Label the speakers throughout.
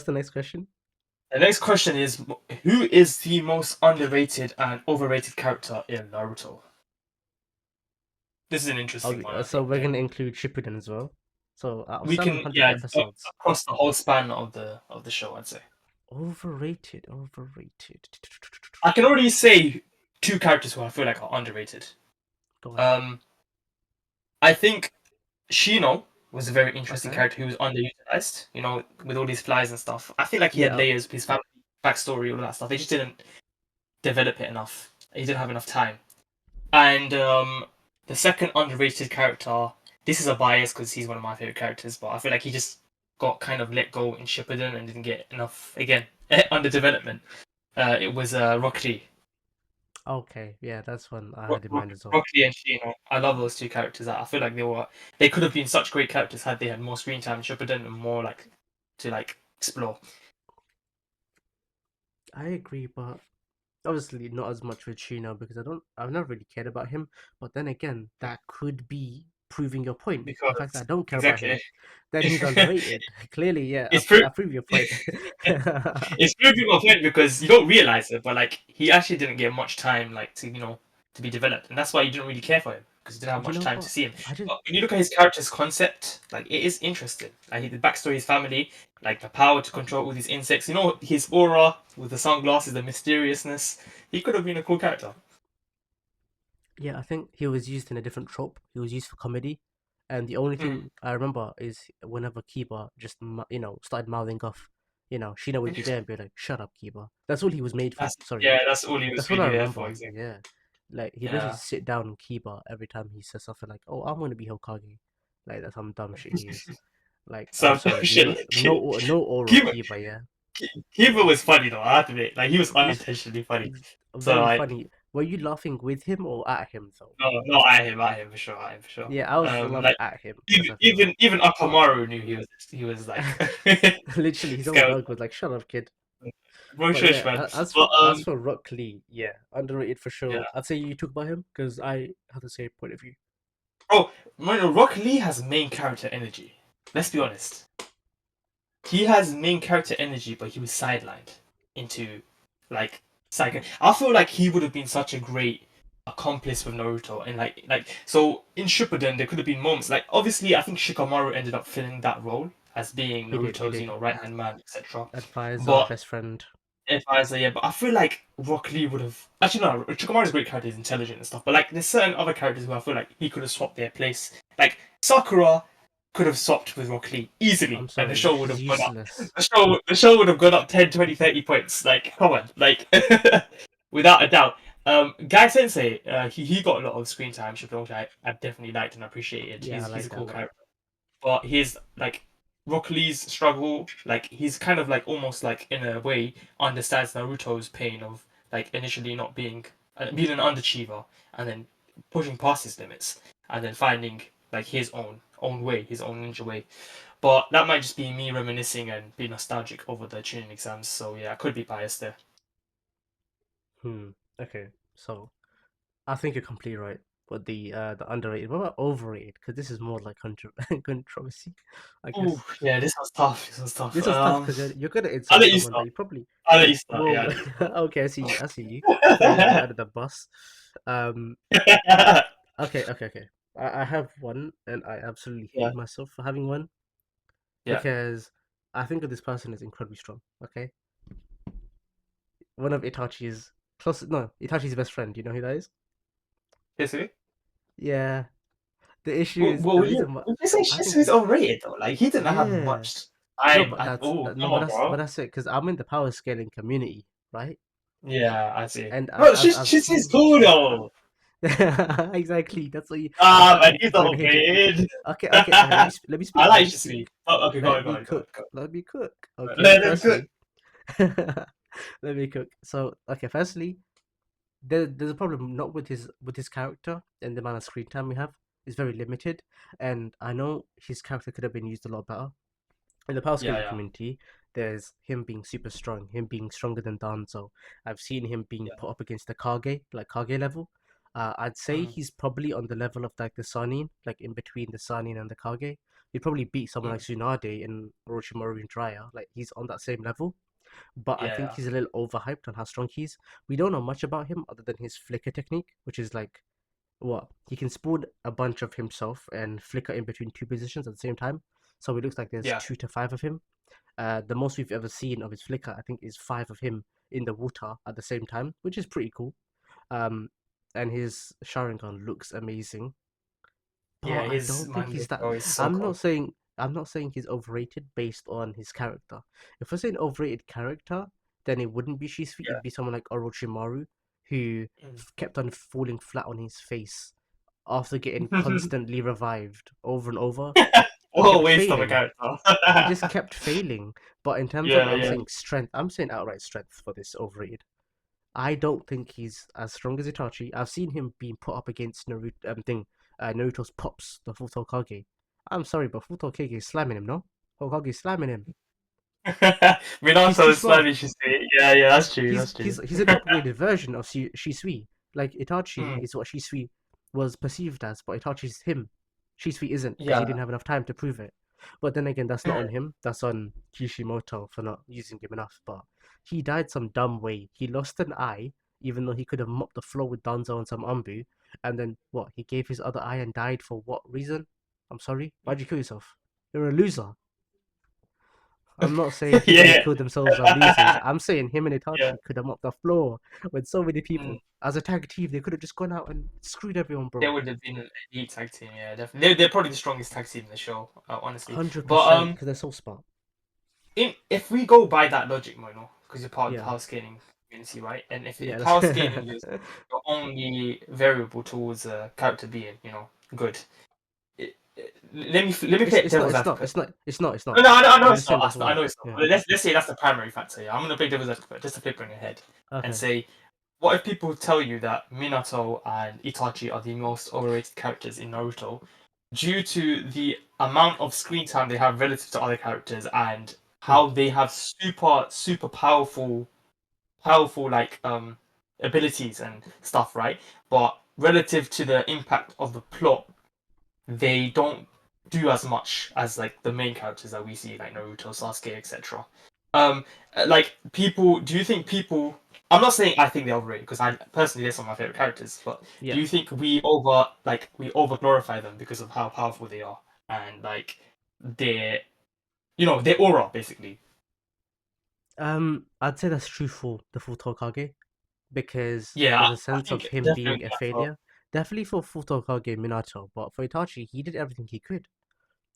Speaker 1: the next question?
Speaker 2: The next question is, who is the most underrated and overrated character in Naruto? This is an interesting
Speaker 1: Okay,
Speaker 2: one, I
Speaker 1: so we're
Speaker 2: think.
Speaker 1: gonna include Shippuden as well. So out of
Speaker 2: We can,
Speaker 1: 700
Speaker 2: yeah,
Speaker 1: episodes,
Speaker 2: across the whole span of the show, I'd say.
Speaker 1: overrated.
Speaker 2: I can already say two characters who I feel like are underrated.
Speaker 1: Go on.
Speaker 2: Um, I think Shino was a very interesting
Speaker 1: Okay.
Speaker 2: character who was underutilized, with all these flies and stuff. I feel like he had
Speaker 1: Yeah.
Speaker 2: layers, his family backstory, all that stuff. They just didn't develop it enough. He didn't have enough time. And the second underrated character, this is a bias because he's one of my favorite characters, but I feel like he just got kind of let go in Shippuden and didn't get enough again under development. It was Rock Lee.
Speaker 1: Okay. Yeah, that's one I had in mind as well.
Speaker 2: Rock Lee and Shino. I love those two characters. I feel like they could have been such great characters had they had more screen time in Shippuden and more to explore.
Speaker 1: I agree, but obviously not as much with Chino because I've never really cared about him. But then again, that could be proving your point. The fact that
Speaker 2: Because
Speaker 1: I don't care about
Speaker 2: exactly.
Speaker 1: him, then he's underrated. Clearly, yeah,
Speaker 2: it's pro-
Speaker 1: I prove your point.
Speaker 2: it's proving my point because you don't realize it, but he actually didn't get much time to be developed, and that's why you didn't really care for him because you didn't have
Speaker 1: You
Speaker 2: much
Speaker 1: know
Speaker 2: time to
Speaker 1: what?
Speaker 2: see him.
Speaker 1: I did.
Speaker 2: But when you look at his character's concept, it is interesting. Like the backstory, his family, like the power to control all these insects. His aura with the sunglasses, the mysteriousness. He could have been a cool character.
Speaker 1: Yeah, I think he was used in a different trope. He was used for comedy, and the only
Speaker 2: Mm.
Speaker 1: thing I remember is whenever Kiba just started mouthing off, Shino would be there and be like, "Shut up, Kiba." That's all he was made for.
Speaker 2: That's
Speaker 1: Sorry,
Speaker 2: yeah, that's all he was
Speaker 1: that's what I
Speaker 2: really there for.
Speaker 1: remember.
Speaker 2: Exactly.
Speaker 1: Yeah, like he'd literally
Speaker 2: Yeah.
Speaker 1: sit down on Kiba every time he says something like, "Oh, I'm gonna be Hokage." Like that's some dumb shit he is. Like I'm
Speaker 2: So
Speaker 1: sorry,
Speaker 2: shit
Speaker 1: no aura
Speaker 2: Kiba,
Speaker 1: Kiba. Yeah,
Speaker 2: Kiba was funny though. I have to admit, he was unintentionally funny.
Speaker 1: he's
Speaker 2: So
Speaker 1: very funny. Were you laughing with him or at him though?
Speaker 2: no, not at him for sure, at him for sure.
Speaker 1: Yeah, I was laughing
Speaker 2: Like
Speaker 1: at him
Speaker 2: even
Speaker 1: because I feel
Speaker 2: even
Speaker 1: like
Speaker 2: even Akamaru knew he was like
Speaker 1: literally his
Speaker 2: this
Speaker 1: own
Speaker 2: guy
Speaker 1: dog was like, "Shut up, kid."
Speaker 2: was
Speaker 1: But
Speaker 2: shush
Speaker 1: yeah,
Speaker 2: man. But
Speaker 1: as for Rock Lee, yeah, underrated for
Speaker 2: yeah,
Speaker 1: sure. I'd say you talk about him because I have the same point of view.
Speaker 2: bro, man, Rock Lee has main character energy. Let's be honest. He has main character energy, but he was sidelined into like psychic. I feel like he would have been such a great accomplice with Naruto, and so in Shippuden there could have been moments like obviously I think Shikamaru ended up filling that role as being
Speaker 1: He
Speaker 2: Naruto's
Speaker 1: did.
Speaker 2: right hand man, etc.
Speaker 1: Advisor,
Speaker 2: But
Speaker 1: best friend.
Speaker 2: advisor, yeah, but I feel like Rock Lee would have actually no. Shikamaru's a great character, he's intelligent and stuff, but there's certain other characters who I feel like he could have swapped their place. Like Sakura could have swapped with Rock Lee easily,
Speaker 1: I'm
Speaker 2: and the
Speaker 1: sorry,
Speaker 2: show would
Speaker 1: she's
Speaker 2: have gone up.
Speaker 1: useless.
Speaker 2: The show would have gone up 10, 20, 30 points. Like, come on, without a doubt. Guy Sensei, he got a lot of screen time, which I definitely liked and appreciated.
Speaker 1: Yeah, I
Speaker 2: He's
Speaker 1: like
Speaker 2: a
Speaker 1: that a
Speaker 2: cool
Speaker 1: lot.
Speaker 2: character, but his Rock Lee's struggle, he's kind of almost in a way understands Naruto's pain of initially not being an underachiever and then pushing past his limits and then finding his own way, his own ninja way. But that might just be me reminiscing and be nostalgic over the tuning exams. So yeah, I could be biased there.
Speaker 1: Hmm. Okay, so I think you're completely right. But the underrated, what about overrated? Because this is more like controversy, I
Speaker 2: Oh
Speaker 1: guess.
Speaker 2: yeah, this was tough. This was tough.
Speaker 1: This is tough because you're gonna
Speaker 2: I'll
Speaker 1: insult
Speaker 2: let you
Speaker 1: someone that
Speaker 2: start.
Speaker 1: you probably.
Speaker 2: I'll let you start. Yeah,
Speaker 1: Whoa,
Speaker 2: I'll let you start.
Speaker 1: okay, I see you. I see you throwing me under the bus. Um, okay. I have one, and I absolutely
Speaker 2: yeah,
Speaker 1: hate myself for having one
Speaker 2: yeah.
Speaker 1: because I think that this person is incredibly strong. Okay, one of Itachi's no, Itachi's best friend. You know who that is?
Speaker 2: Shisui.
Speaker 1: Yeah. The issue
Speaker 2: Well,
Speaker 1: is
Speaker 2: well,
Speaker 1: the
Speaker 2: would you,
Speaker 1: reason why
Speaker 2: would you say
Speaker 1: I think
Speaker 2: Shisui's overrated though? Like he didn't have
Speaker 1: yeah.
Speaker 2: much
Speaker 1: No,
Speaker 2: time
Speaker 1: but
Speaker 2: at
Speaker 1: that's
Speaker 2: all.
Speaker 1: no,
Speaker 2: Come on,
Speaker 1: but
Speaker 2: bro.
Speaker 1: that's it because I'm in the power scaling community, right?
Speaker 2: Yeah, I see.
Speaker 1: And
Speaker 2: No,
Speaker 1: I've
Speaker 2: Shisui's
Speaker 1: seen
Speaker 2: cool though.
Speaker 1: exactly. That's what you. That's
Speaker 2: Ah,
Speaker 1: why
Speaker 2: man,
Speaker 1: you
Speaker 2: he's
Speaker 1: keep trying to hate it.
Speaker 2: overrated.
Speaker 1: Okay. Let me speak.
Speaker 2: I
Speaker 1: Let
Speaker 2: like
Speaker 1: me
Speaker 2: Shisui.
Speaker 1: speak.
Speaker 2: Oh, okay, go
Speaker 1: Let
Speaker 2: on, go
Speaker 1: me
Speaker 2: on, go on,
Speaker 1: cook.
Speaker 2: go
Speaker 1: Let me cook.
Speaker 2: on.
Speaker 1: Okay.
Speaker 2: Let him cook.
Speaker 1: Firstly, let me cook. So okay. Firstly, there's a problem not with his character and the amount of screen time we have is very limited, and I know his character could have been used a lot better. In the power
Speaker 2: Yeah,
Speaker 1: scaling
Speaker 2: yeah,
Speaker 1: community, there's him being super strong, him being stronger than Danzo. I've seen him being
Speaker 2: yeah.
Speaker 1: put up against the Kage, like Kage level. I'd say
Speaker 2: Mm,
Speaker 1: he's probably on the level of like the Sanin, like in between the Sanin and the Kage. He'd probably beat someone like
Speaker 2: Mm.
Speaker 1: Tsunade in Orochimaru and Jiraiya. Like he's on that same level. But I think
Speaker 2: Yeah,
Speaker 1: he's a little overhyped on how strong he is. We don't know much about him other than his flicker technique, which is like what he can spawn a bunch of himself and flicker in between two positions at the same time. So it looks like there's
Speaker 2: yeah,
Speaker 1: 2 to 5 of him. The most we've ever seen of his flicker, I think, is 5 of him in the water at the same time, which is pretty cool. Um, and his Sharingan looks amazing, but
Speaker 2: yeah.
Speaker 1: I
Speaker 2: His
Speaker 1: don't think he's
Speaker 2: manga
Speaker 1: that.
Speaker 2: show is so
Speaker 1: I'm
Speaker 2: cool.
Speaker 1: not saying I'm not saying he's overrated based on his character. If we're saying overrated character, then it wouldn't be Shisui.
Speaker 2: Yeah.
Speaker 1: It'd be someone like Orochimaru, who
Speaker 2: Mm.
Speaker 1: kept on falling flat on his face after getting constantly revived over and over. He
Speaker 2: What a
Speaker 1: kept
Speaker 2: waste of a
Speaker 1: failing.
Speaker 2: character.
Speaker 1: He just kept failing. But in terms of
Speaker 2: Yeah,
Speaker 1: I'm
Speaker 2: yeah.
Speaker 1: saying strength, I'm saying outright strength for this overrated. I don't think he's as strong as Itachi. I've seen him being put up against Naruto's pops, the full Hokage. I'm sorry, but full Hokage is slamming him, no? Hokage is slamming him. He's
Speaker 2: Minato
Speaker 1: too
Speaker 2: is
Speaker 1: smart.
Speaker 2: slimy, she say. Yeah, yeah, that's true,
Speaker 1: He's
Speaker 2: that's true.
Speaker 1: he's he's an upgraded version of Shisui. Like Itachi
Speaker 2: Mm,
Speaker 1: is what Shisui was perceived as, but Itachi's him. Shisui isn't because he
Speaker 2: yeah.
Speaker 1: didn't have enough time to prove it. But then again, that's not on
Speaker 2: Mm.
Speaker 1: him. That's on Kishimoto for not using him enough. But he died some dumb way. He lost an eye, even though he could have mopped the floor with Danzo and some Ambu. And then what? He gave his other eye and died for what reason? I'm sorry. Why'd you kill yourself? You're a loser. I'm not saying people who
Speaker 2: Yeah,
Speaker 1: kill themselves are losers.
Speaker 2: yeah.
Speaker 1: I'm saying him and
Speaker 2: Yeah.
Speaker 1: Itachi could have mopped the floor with so many
Speaker 2: Mm.
Speaker 1: people. As a tag team, they could have just gone out and screwed everyone,
Speaker 2: They
Speaker 1: bro.
Speaker 2: would have been an elite tag team, yeah, definitely. They're probably the strongest tag team in the show, honestly. But
Speaker 1: 100% because they're so smart.
Speaker 2: if we go by that logic, Mono, because you're part of the
Speaker 1: Yeah,
Speaker 2: power scaling community, right? And if
Speaker 1: yeah.
Speaker 2: power scaling is your only variable towards a character being, good, let me
Speaker 1: it's
Speaker 2: play
Speaker 1: it's not
Speaker 2: devil's
Speaker 1: it's not
Speaker 2: advocate.
Speaker 1: it's not it's not it's
Speaker 2: No,
Speaker 1: not.
Speaker 2: no, I know
Speaker 1: I'm
Speaker 2: it's
Speaker 1: just
Speaker 2: not.
Speaker 1: saying that's
Speaker 2: I
Speaker 1: one.
Speaker 2: know it's not.
Speaker 1: Yeah.
Speaker 2: But let's say that's the primary factor. Yeah, I'm gonna play devil's advocate just to flip it on your head and
Speaker 1: Okay.
Speaker 2: say, what if people tell you that Minato and Itachi are the most overrated characters in Naruto due to the amount of screen time they have relative to other characters and
Speaker 1: Hmm.
Speaker 2: how they have super powerful like abilities and stuff, right? But relative to the impact of the plot, they don't do as much as like the main characters that we see, like Naruto, Sasuke, etc. Like people, do you think people? I'm not saying I think they're overrated because I personally they're some of my favorite characters, but do
Speaker 1: Yeah.
Speaker 2: you think we over glorify them because of how powerful they are and like their their aura basically?
Speaker 1: I'd say that's true for the full Hokage because
Speaker 2: Yeah,
Speaker 1: there's a
Speaker 2: I
Speaker 1: sense of
Speaker 2: think
Speaker 1: him
Speaker 2: definitely
Speaker 1: being a
Speaker 2: Minato.
Speaker 1: failure. Definitely for full Hokage Minato, but for Itachi, he did everything he could.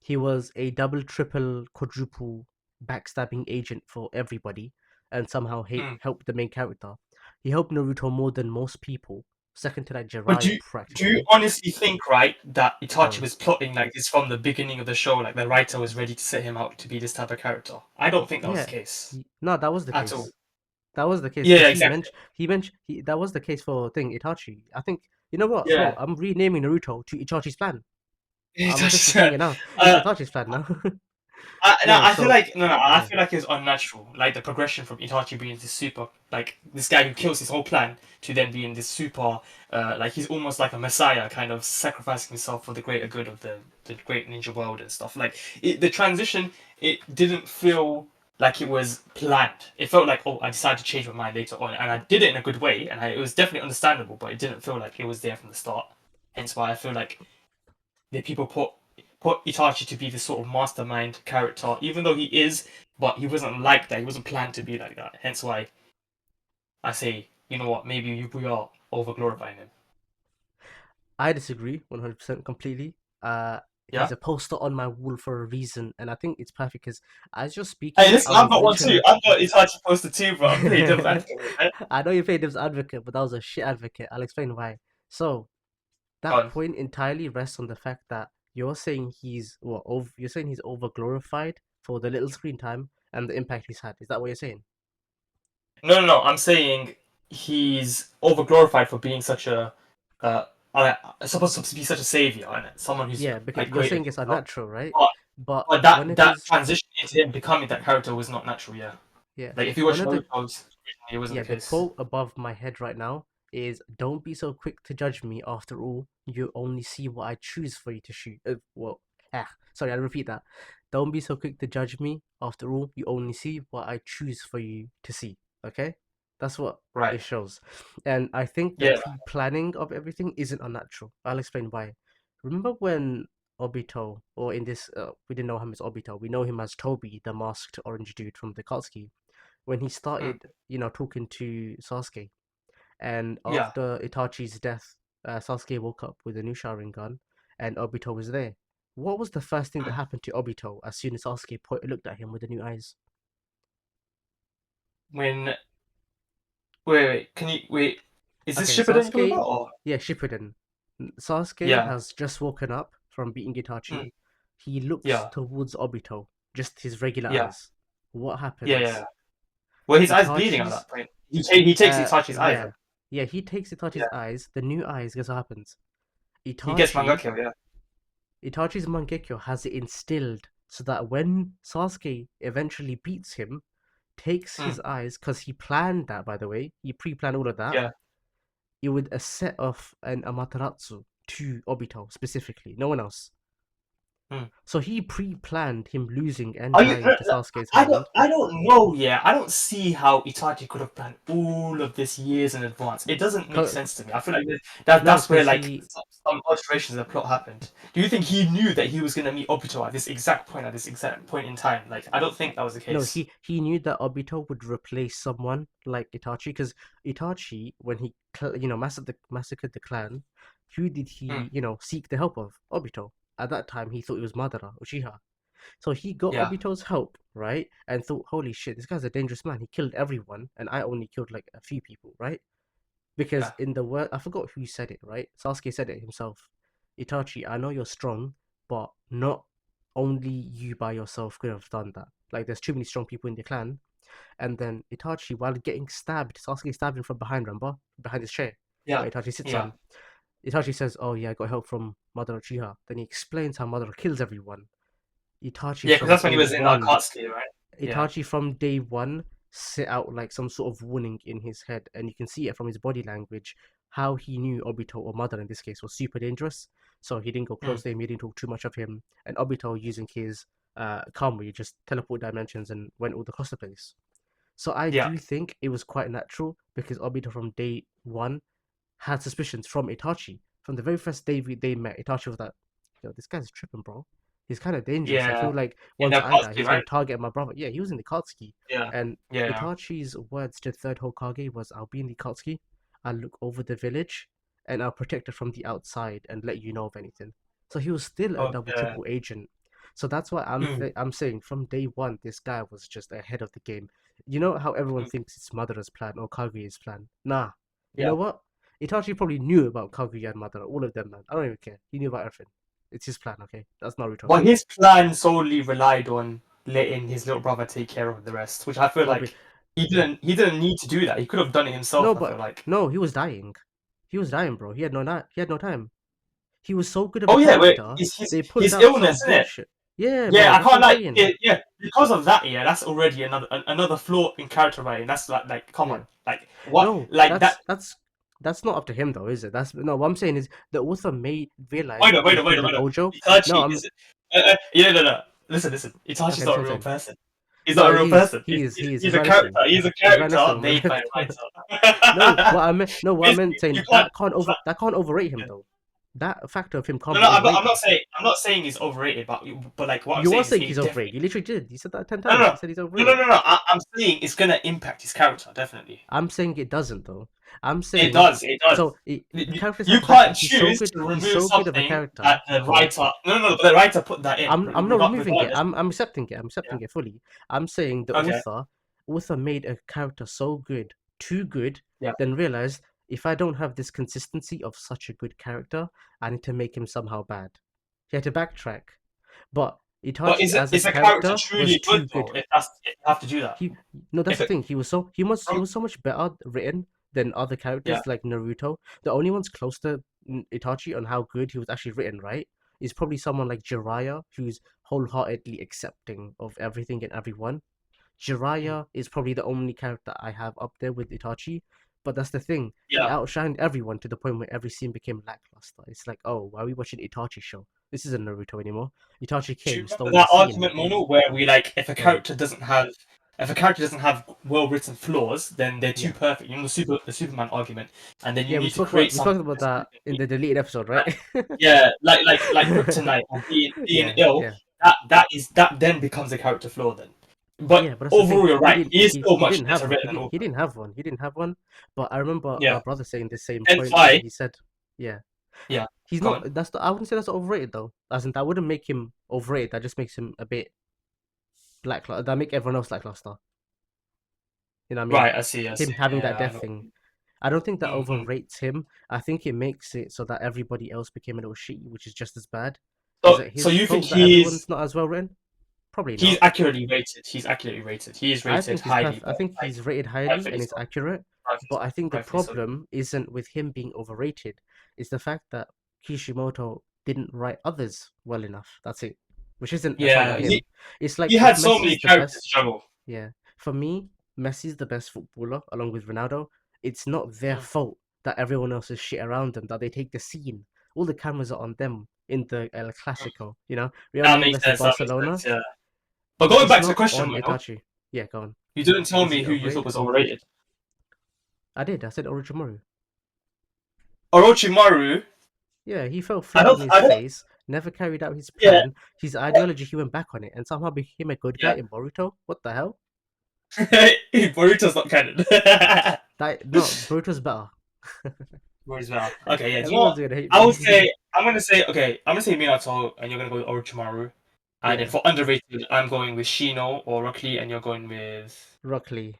Speaker 1: He was a double, triple, quadruple backstabbing agent for everybody and somehow
Speaker 2: Mm.
Speaker 1: helped the main character. He helped Naruto more than most people, second to like
Speaker 2: But
Speaker 1: Jiraiya
Speaker 2: do you
Speaker 1: practically.
Speaker 2: honestly think, right, that
Speaker 1: Go
Speaker 2: Itachi
Speaker 1: on.
Speaker 2: was plotting like this from the beginning of the show? Like the writer was ready to set him out to be this type of character? I don't think that was the
Speaker 1: Yeah.
Speaker 2: case
Speaker 1: No, that was the
Speaker 2: at all.
Speaker 1: case. That was the case
Speaker 2: Yeah,
Speaker 1: because
Speaker 2: exactly.
Speaker 1: that was the case for thing Itachi. I think you know what, bro.
Speaker 2: Yeah.
Speaker 1: I'm renaming Naruto to Itachi's plan. I'm officially
Speaker 2: Itachi.
Speaker 1: saying it now. It's Itachi's plan now.
Speaker 2: No,
Speaker 1: No,
Speaker 2: I feel
Speaker 1: so
Speaker 2: like no, no, I
Speaker 1: yeah,
Speaker 2: feel like it's unnatural. Like the progression from Itachi being this super, like this guy who kills his whole clan, to then being this super, like he's almost like a messiah, kind of sacrificing himself for the greater good of the great ninja world and stuff. Like the transition, it didn't feel like it was planned. It felt like, oh, I decided to change my mind later on, and I did it in a good way, and it was definitely understandable, but it didn't feel like it was there from the start. Hence why I feel like the people put Itachi to be this sort of mastermind character, even though he is, but he wasn't like that. He wasn't planned to be like that. Hence why I say, you know what, maybe we are over glorifying him.
Speaker 1: I disagree 100% completely.
Speaker 2: Yeah.
Speaker 1: He's a poster on my wall for a reason, and I think it's perfect because as you're
Speaker 2: Hey,
Speaker 1: speaking, I
Speaker 2: listen, I've
Speaker 1: was
Speaker 2: got one too.
Speaker 1: literally.
Speaker 2: I've got Itachi posted too, but I'm playing devil's advocate. Right?
Speaker 1: I know you played devil's advocate, but that was a shit advocate. I'll explain why. So
Speaker 2: Go
Speaker 1: that
Speaker 2: on.
Speaker 1: point entirely rests on the fact that you're saying you're saying he's over glorified for the little screen time and the impact he's had. Is that what you're saying?
Speaker 2: No, no, no. I'm saying he's over glorified for being such a, uh, supposed to be such a savior and someone who's
Speaker 1: Yeah, because
Speaker 2: like
Speaker 1: you're
Speaker 2: greater
Speaker 1: saying
Speaker 2: than
Speaker 1: it's
Speaker 2: himself.
Speaker 1: unnatural, right?
Speaker 2: But
Speaker 1: But
Speaker 2: but
Speaker 1: when it
Speaker 2: that
Speaker 1: is,
Speaker 2: transition into him becoming that character was not natural. Yeah.
Speaker 1: yeah,
Speaker 2: Like if you
Speaker 1: one
Speaker 2: watch
Speaker 1: of the
Speaker 2: Naruto's, it wasn't
Speaker 1: yeah,
Speaker 2: the
Speaker 1: the
Speaker 2: case.
Speaker 1: quote above my head right now is "Don't be so quick to judge me. After all, you only see what I choose for you to shoot. Well, Sorry, I repeat that. Don't be so quick to judge me. After all, you only see what I choose for you to see. Okay, that's what
Speaker 2: Right.
Speaker 1: it shows. And I think the
Speaker 2: Yeah.
Speaker 1: pre-planning of everything isn't unnatural. I'll explain why. Remember when Obito, or in this, we didn't know him as Obito. We know him as Toby, the masked orange dude from the Katsuki. When he
Speaker 2: Mm.
Speaker 1: started, talking to Sasuke, and
Speaker 2: Yeah.
Speaker 1: after Itachi's death, Sasuke woke up with a new Sharingan, and Obito was there. What was the first thing that
Speaker 2: Mm.
Speaker 1: happened to Obito as soon as Sasuke looked at him with the new eyes?
Speaker 2: When wait, can you wait? Is this
Speaker 1: Okay,
Speaker 2: Shippuden you're talking about?
Speaker 1: Sasuke,
Speaker 2: Or
Speaker 1: yeah, Shippuden. Sasuke
Speaker 2: yeah.
Speaker 1: has just woken up from beating
Speaker 2: Mm.
Speaker 1: Itachi. He looks
Speaker 2: Yeah.
Speaker 1: towards Obito, just his regular
Speaker 2: Yeah.
Speaker 1: eyes. What
Speaker 2: Yeah. Yeah.
Speaker 1: happens?
Speaker 2: Well, his eyes bleeding at
Speaker 1: Itachi's,
Speaker 2: that point. He takes Itachi's eyes, right?
Speaker 1: yeah, yeah, he takes
Speaker 2: Yeah.
Speaker 1: Itachi's eyes, the new eyes. Guess what happens?
Speaker 2: He gets
Speaker 1: Itachi
Speaker 2: Mangekyo. Yeah.
Speaker 1: Itachi's Mangekyo has it instilled so that when Sasuke eventually beats him, takes
Speaker 2: Mm.
Speaker 1: his eyes, because he planned that, by the way, he pre-planned all of that,
Speaker 2: Yeah.
Speaker 1: it would set off an Amaterasu to Obito specifically, no one else.
Speaker 2: Mm.
Speaker 1: So he pre-planned him losing and
Speaker 2: Are you?
Speaker 1: dying to Sasuke's
Speaker 2: I don't.
Speaker 1: hand.
Speaker 2: I don't know. Yeah, I don't see how Itachi could have planned all of this years in advance. It doesn't make sense to me. I feel like
Speaker 1: No,
Speaker 2: that's where
Speaker 1: because
Speaker 2: like
Speaker 1: he
Speaker 2: some alterations of the plot happened. Do you think he knew that he was gonna meet Obito at this exact point in time? Like, I don't think that was the
Speaker 1: no,
Speaker 2: case.
Speaker 1: he knew that Obito would replace someone like Itachi, because Itachi, when he massacred the clan, who did
Speaker 2: Mm.
Speaker 1: he seek the help of? Obito. At that time, he thought it was Madara Uchiha. So he got
Speaker 2: Yeah.
Speaker 1: Obito's help, right? And thought, holy shit, this guy's a dangerous man. He killed everyone, and I only killed like a few people, right? Because
Speaker 2: Yeah.
Speaker 1: in the word, I forgot who said it, right? Sasuke said it himself. Itachi, I know you're strong, but not only you by yourself could have done that. Like, there's too many strong people in the clan. And then Itachi, while getting stabbed, Sasuke stabbed him from behind, remember? Behind his chair,
Speaker 2: Yeah.
Speaker 1: where Itachi sits
Speaker 2: Yeah.
Speaker 1: on. Itachi says, oh yeah, I got help from Madara Uchiha. Then he explains how Madara kills everyone. Itachi
Speaker 2: Yeah. Because
Speaker 1: from
Speaker 2: that's when he
Speaker 1: day
Speaker 2: was in
Speaker 1: one
Speaker 2: Akatsuki, right? Yeah.
Speaker 1: Itachi from day one set out like some sort of warning in his head, and you can see it from his body language how he knew Obito, or Mother in this case, was super dangerous. So he didn't go
Speaker 2: Mm.
Speaker 1: close to him, he didn't talk too much of him. And Obito, using his Kamui, just teleport dimensions and went all across the place. So I
Speaker 2: Yeah.
Speaker 1: do think it was quite natural, because Obito from day one had suspicions from Itachi. From the very first day they met, Itachi was like, yo, this guy's tripping, bro. He's kind of dangerous. I
Speaker 2: Yeah.
Speaker 1: feel like
Speaker 2: In
Speaker 1: once I die,
Speaker 2: Akatsuki,
Speaker 1: he's going
Speaker 2: right?
Speaker 1: to target my brother. Yeah, he was in the Katsuki.
Speaker 2: Yeah.
Speaker 1: And
Speaker 2: Yeah. Yeah.
Speaker 1: Itachi's words to third Hokage was, I'll be in the Katsuki, I'll look over the village, and I'll protect it from the outside and let you know of anything. So he was still a double,
Speaker 2: Okay.
Speaker 1: triple agent. So that's why
Speaker 2: Mm.
Speaker 1: I'm saying from day one, this guy was just ahead of the game. You know how everyone
Speaker 2: Mm.
Speaker 1: thinks it's Madara's plan or Kaguya's plan? Nah. You
Speaker 2: Yeah.
Speaker 1: know what? Itachi probably knew about Kaguya and Madara, all of them, man. I don't even care. He knew about everything. It's his plan, okay? That's Naruto.
Speaker 2: But his plan solely relied on letting his little brother take care of the rest, which I feel
Speaker 1: Obvi-
Speaker 2: like he didn't need to do that. He could have done it
Speaker 1: no,
Speaker 2: himself, I feel
Speaker 1: but
Speaker 2: like.
Speaker 1: no, he was dying. He was dying, bro. He had no time. He was so good of a
Speaker 2: Oh yeah, wait,
Speaker 1: character.
Speaker 2: his
Speaker 1: They pulled
Speaker 2: his
Speaker 1: out some
Speaker 2: illness, isn't it?
Speaker 1: bullshit. Yeah,
Speaker 2: Yeah,
Speaker 1: bro.
Speaker 2: I
Speaker 1: That's what
Speaker 2: can't
Speaker 1: I'm
Speaker 2: like
Speaker 1: saying.
Speaker 2: it, yeah, because of that, yeah, that's already another flaw in character writing. That's like come
Speaker 1: Yeah.
Speaker 2: on. Like what
Speaker 1: No,
Speaker 2: like that
Speaker 1: that's not up to him though, is it? That's no. What I'm saying is the author may realize
Speaker 2: wait a
Speaker 1: in
Speaker 2: minute, wait a
Speaker 1: Filler
Speaker 2: minute.
Speaker 1: Gojo. No,
Speaker 2: Itachi
Speaker 1: I'm
Speaker 2: is yeah, no, no. Listen. Itachi's
Speaker 1: okay.
Speaker 2: not a
Speaker 1: Same,
Speaker 2: real
Speaker 1: same.
Speaker 2: person. He's
Speaker 1: No,
Speaker 2: not a real person.
Speaker 1: he is.
Speaker 2: He's
Speaker 1: He's
Speaker 2: a
Speaker 1: right next to
Speaker 2: character.
Speaker 1: me.
Speaker 2: He's a
Speaker 1: He's right next to
Speaker 2: character
Speaker 1: him.
Speaker 2: made by a
Speaker 1: No,
Speaker 2: writer.
Speaker 1: what I meant saying
Speaker 2: You can't.
Speaker 1: that can't overrate him though. That factor of him can't
Speaker 2: No,
Speaker 1: be
Speaker 2: no,
Speaker 1: overrated.
Speaker 2: I'm not saying he's overrated, but like what I'm
Speaker 1: You are
Speaker 2: saying is
Speaker 1: saying
Speaker 2: he
Speaker 1: he's overrated.
Speaker 2: definitely.
Speaker 1: You literally did. You said that 10 times.
Speaker 2: No,
Speaker 1: You said he's
Speaker 2: no.
Speaker 1: overrated.
Speaker 2: I'm saying it's gonna impact his character definitely.
Speaker 1: I'm saying it doesn't though. I'm
Speaker 2: It
Speaker 1: saying
Speaker 2: does. It does.
Speaker 1: so characters
Speaker 2: You
Speaker 1: have factors.
Speaker 2: can't choose to
Speaker 1: He's
Speaker 2: remove
Speaker 1: so good of a
Speaker 2: something
Speaker 1: character.
Speaker 2: that the
Speaker 1: No,
Speaker 2: writer. No, but the writer put that in,
Speaker 1: I'm not removing it.
Speaker 2: regardless.
Speaker 1: I'm accepting it. I'm
Speaker 2: Yeah.
Speaker 1: accepting it fully. I'm saying the
Speaker 2: Okay.
Speaker 1: author made a character so good, too good,
Speaker 2: Yeah.
Speaker 1: then realized, if I don't have this consistency of such a good character, I need to make him somehow bad. He had to backtrack. But
Speaker 2: But
Speaker 1: Itachi as a
Speaker 2: is a character
Speaker 1: character was
Speaker 2: truly good
Speaker 1: too
Speaker 2: though?
Speaker 1: good.
Speaker 2: If that's if you have to do that.
Speaker 1: He No, that's
Speaker 2: If
Speaker 1: the
Speaker 2: it
Speaker 1: thing. He
Speaker 2: from
Speaker 1: was so much better written than other
Speaker 2: yeah.
Speaker 1: characters like Naruto. The only one's close to Itachi on how good he was actually written, right? Is probably someone like Jiraiya, who's wholeheartedly accepting of everything and everyone.
Speaker 2: Mm.
Speaker 1: Jiraiya is probably the only character I have up there with Itachi. But that's the thing. He
Speaker 2: Yeah.
Speaker 1: outshined everyone to the point where every scene became lackluster. It's like, oh, why are we watching Itachi show? This isn't Naruto anymore. Itachi
Speaker 2: Do you
Speaker 1: came,
Speaker 2: remember
Speaker 1: stole the
Speaker 2: that
Speaker 1: scene.
Speaker 2: argument, Mono, where we like
Speaker 1: Yeah,
Speaker 2: if a character doesn't have well written flaws, then they're too
Speaker 1: yeah,
Speaker 2: perfect. You know the Superman argument, and then you
Speaker 1: yeah. We
Speaker 2: need to
Speaker 1: spoke
Speaker 2: create
Speaker 1: about we spoke
Speaker 2: something
Speaker 1: about
Speaker 2: that's
Speaker 1: that in the deleted episode, right?
Speaker 2: like yeah, like kryptonite or being
Speaker 1: Yeah,
Speaker 2: ill.
Speaker 1: yeah,
Speaker 2: That then becomes a character flaw then. But
Speaker 1: yeah. But that's the thing.
Speaker 2: overall, you're
Speaker 1: He
Speaker 2: right.
Speaker 1: didn't.
Speaker 2: He is still
Speaker 1: He
Speaker 2: much
Speaker 1: didn't
Speaker 2: better
Speaker 1: have one.
Speaker 2: written than
Speaker 1: He
Speaker 2: Overrated.
Speaker 1: didn't have one. He didn't have one. But I remember
Speaker 2: Yeah.
Speaker 1: our brother saying the same
Speaker 2: Hence
Speaker 1: point where
Speaker 2: why.
Speaker 1: he said, "Yeah,
Speaker 2: Yeah.
Speaker 1: he's
Speaker 2: Go on.
Speaker 1: not. That's the. I wouldn't say that's overrated though. As in, that wouldn't make him overrated. That just makes him a bit lackluster. That make everyone else lackluster. You know what I mean?
Speaker 2: Right. I see. I see.
Speaker 1: Him having that
Speaker 2: Yeah. I
Speaker 1: death
Speaker 2: know.
Speaker 1: thing. I don't think that
Speaker 2: Mm-hmm.
Speaker 1: overrates him. I think it makes it so that everybody else became a little shitty, which is just as bad. Is
Speaker 2: So
Speaker 1: it
Speaker 2: so
Speaker 1: his
Speaker 2: you think
Speaker 1: fault that everyone's not as well written? Probably
Speaker 2: he's
Speaker 1: not.
Speaker 2: accurately rated? He's accurately rated. He is
Speaker 1: I
Speaker 2: rated
Speaker 1: think he's
Speaker 2: highly,
Speaker 1: perfect. I
Speaker 2: but
Speaker 1: think
Speaker 2: like
Speaker 1: he's rated highly
Speaker 2: rightfully
Speaker 1: and it's
Speaker 2: so.
Speaker 1: accurate.
Speaker 2: Rightfully
Speaker 1: But
Speaker 2: so.
Speaker 1: I think the
Speaker 2: Rightfully so.
Speaker 1: problem isn't with him being overrated. It's the fact that Kishimoto didn't write others well enough. That's it. Which isn't a fault
Speaker 2: Yeah.
Speaker 1: on him. It's
Speaker 2: He
Speaker 1: like if
Speaker 2: had so many
Speaker 1: Messi's the
Speaker 2: characters to
Speaker 1: best,
Speaker 2: juggle.
Speaker 1: yeah. For me, Messi's the best footballer along with Ronaldo. It's not their
Speaker 2: Mm.
Speaker 1: fault that everyone else is shit around them, that they take the scene. All the cameras are on them in the El Clasico, you know? Real
Speaker 2: That
Speaker 1: Madrid
Speaker 2: makes
Speaker 1: versus
Speaker 2: sense. That makes
Speaker 1: Barcelona.
Speaker 2: sense. Yeah. But going
Speaker 1: It's
Speaker 2: back to the
Speaker 1: not
Speaker 2: question,
Speaker 1: on
Speaker 2: Mono,
Speaker 1: Itachi. Yeah, go on.
Speaker 2: you didn't tell
Speaker 1: Is
Speaker 2: me
Speaker 1: he
Speaker 2: who you thought
Speaker 1: overrated?
Speaker 2: was overrated.
Speaker 1: I did. I said Orochimaru.
Speaker 2: Orochimaru.
Speaker 1: Yeah, he fell flat on his
Speaker 2: I don't.
Speaker 1: face, never carried out his
Speaker 2: Yeah.
Speaker 1: plan. His ideology, he went back on it, and somehow became a good guy
Speaker 2: Yeah.
Speaker 1: in Boruto. What the hell?
Speaker 2: Boruto's not canon.
Speaker 1: That no, Boruto's better.
Speaker 2: Boruto's better. Okay. Yeah. Do you know
Speaker 1: Everyone's
Speaker 2: what?
Speaker 1: gonna hate
Speaker 2: I would
Speaker 1: me.
Speaker 2: say. I'm gonna say. Okay. I'm gonna say Minato, and you're gonna go with Orochimaru. And then
Speaker 1: Yeah,
Speaker 2: for underrated, I'm going with Shino or Rock Lee, and you're going with
Speaker 1: Rock Lee.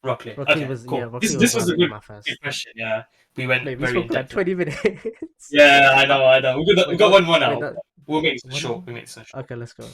Speaker 2: Rock Lee.
Speaker 1: Rock Lee
Speaker 2: Okay,
Speaker 1: was
Speaker 2: cool.
Speaker 1: Rock
Speaker 2: This
Speaker 1: Lee was
Speaker 2: this
Speaker 1: one
Speaker 2: was a
Speaker 1: in my
Speaker 2: good
Speaker 1: first.
Speaker 2: question. Yeah, we went
Speaker 1: Mate, we
Speaker 2: very in
Speaker 1: spoke for like
Speaker 2: depth with it.
Speaker 1: 20 minutes.
Speaker 2: Yeah, I know. We got
Speaker 1: Wait,
Speaker 2: one more
Speaker 1: wait,
Speaker 2: now.
Speaker 1: that
Speaker 2: We'll make this
Speaker 1: one
Speaker 2: short.
Speaker 1: more.
Speaker 2: We make this short.
Speaker 1: Okay, let's go.